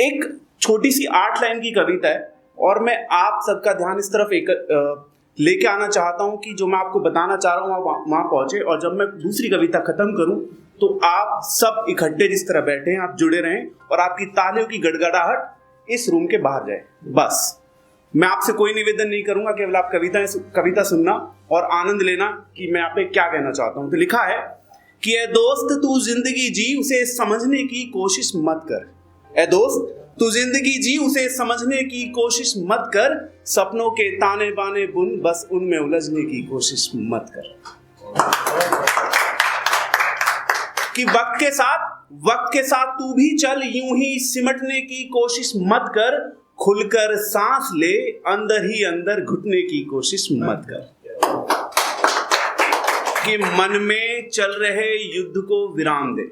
एक छोटी सी 8 लाइन की कविता है और मैं आप सबका ध्यान इस तरफ लेके आना चाहता हूं कि जो मैं आपको बताना चाह रहा हूं वहां पहुंचे, और जब मैं दूसरी कविता खत्म करूं तो आप सब इकट्ठे जिस तरह बैठे हैं आप जुड़े रहें और आपकी तालियों की गड़गड़ाहट इस रूम के बाहर जाए। बस मैं आपसे कोई निवेदन नहीं करूंगा, केवल आप कविता सुनना और आनंद लेना कि मैं आप पे क्या कहना चाहता हूं। तो लिखा है कि ए दोस्त तू जिंदगी जी उसे समझने की कोशिश मत कर। ए दोस्त तू जिंदगी जी उसे समझने की कोशिश मत कर, सपनों के ताने बाने बुन बस उनमें उलझने की कोशिश मत कर। कि वक्त के साथ तू भी चल, यूं ही सिमटने की कोशिश मत कर, खुलकर सांस ले अंदर ही अंदर घुटने की कोशिश मत कर। कि मन में चल रहे युद्ध को विराम दे,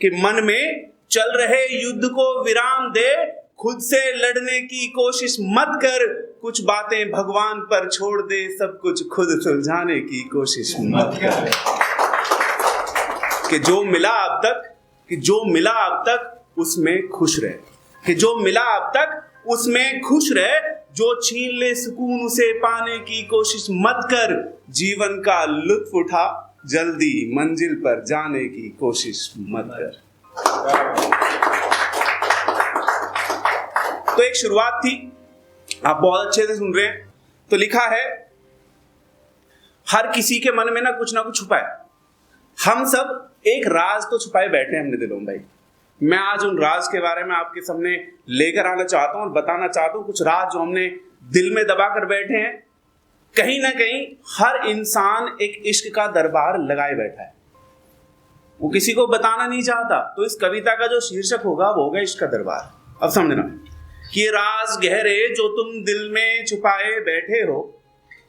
कि मन में चल रहे युद्ध को विराम दे, खुद से लड़ने की कोशिश मत कर, कुछ बातें भगवान पर छोड़ दे, सब कुछ खुद सुलझाने की कोशिश मत कर। कि जो मिला अब तक उसमें खुश रहे, कि जो मिला अब तक उसमें खुश रहे, जो छीन ले सुकून उसे पाने की कोशिश मत कर, जीवन का लुत्फ उठा जल्दी मंजिल पर जाने की कोशिश मत कर। तो एक शुरुआत थी, आप बहुत अच्छे से सुन रहे हैं। तो लिखा है हर किसी के मन में ना कुछ छुपा है। हम सब एक राज तो छुपाए बैठे हैं अपने दिलों में भाई। मैं आज उन राज के बारे में आपके सामने लेकर आना चाहता हूं और बताना चाहता हूं कुछ राज जो हमने दिल में दबा कर बैठे हैं। कहीं ना कहीं हर इंसान एक इश्क का दरबार लगाए बैठा है, वो किसी को बताना नहीं चाहता। तो इस कविता का जो शीर्षक होगा वो होगा इश्क का दरबार। अब समझना कि राज गहरे जो तुम दिल में छुपाए बैठे हो,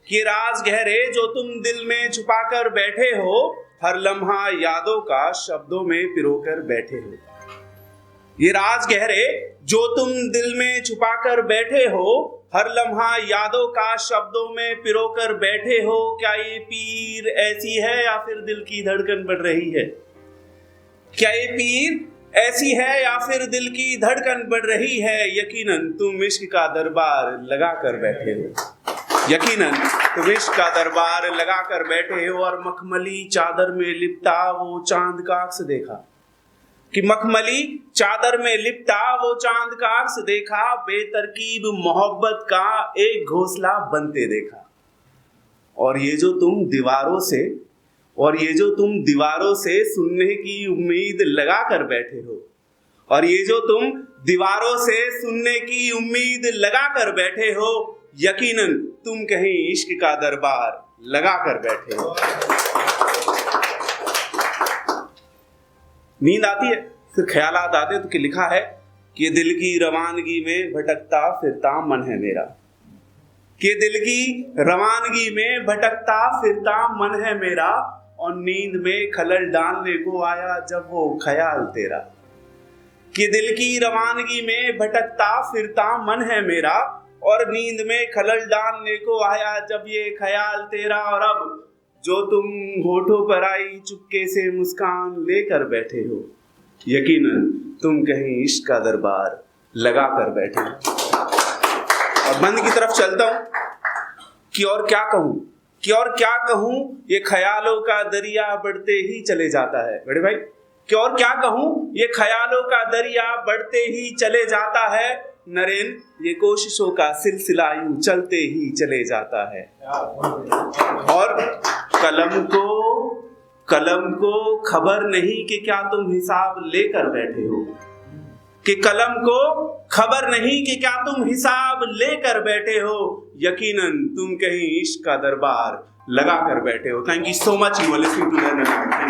कि राज गहरे जो तुम दिल में छुपा कर बैठे हो, हर लम्हा यादों का शब्दों में पिरोकर बैठे हो। ये राज गहरे जो तुम दिल में छुपा कर बैठे हो, हर लम्हा यादों का शब्दों में पिरोकर बैठे हो। क्या ये पीर ऐसी है या फिर दिल की धड़कन बढ़ रही है? क्या ये पीर ऐसी है या फिर दिल की धड़कन बढ़ रही है? यकीनन तुम इश्क का दरबार लगा कर बैठे हो, यकीनन तुम इश्क का दरबार लगा कर बैठे हो। और मखमली चादर में लिपटा वो चांद का अक्स देखा, कि मखमली चादर में लिपटा वो चांद का अक्स देखा, बेतरकीब मोहब्बत का एक घोंसला बनते देखा। और ये जो तुम दीवारों से सुनने की उम्मीद लगा कर बैठे हो, और ये जो तुम दीवारों से सुनने की उम्मीद लगा कर बैठे हो, यकीनन तुम कहीं इश्क का दरबार लगा कर बैठे हो। नींद आती है फिर ख्यालात आते हैं। तो लिखा है कि दिल की रवानगी में भटकता फिरता मन है मेरा, कि दिल की रवानगी में भटकता फिरता मन है मेरा, और नींद में खलल डालने को आया जब वो ख्याल तेरा। कि दिल की रवानगी में भटकता फिरता मन है मेरा, और नींद में खलल डालने को आया जब ये ख्याल तेरा। और अब जो तुम होठों पर आई चुपके से मुस्कान लेकर बैठे हो, यकीनन तुम कहीं इश्क का दरबार लगा कर बैठे हो। और बंद की तरफ चलता हूं कि और क्या कहूं, ये ख्यालों का दरिया बढ़ते ही चले जाता है। बड़े भाई कि और क्या कहूं, ये ख्यालों का दरिया बढ़ते ही चले जाता है। नरेंद्र ये कोशिशों का सिलसिला यूं चलते ही चले जाता है। और कलम को खबर नहीं कि क्या तुम हिसाब लेकर बैठे हो, कि कलम को खबर नहीं कि क्या तुम हिसाब लेकर बैठे हो, यकीनन तुम कहीं इश्क का दरबार लगा कर बैठे हो। Thank you so much you are listening to learn.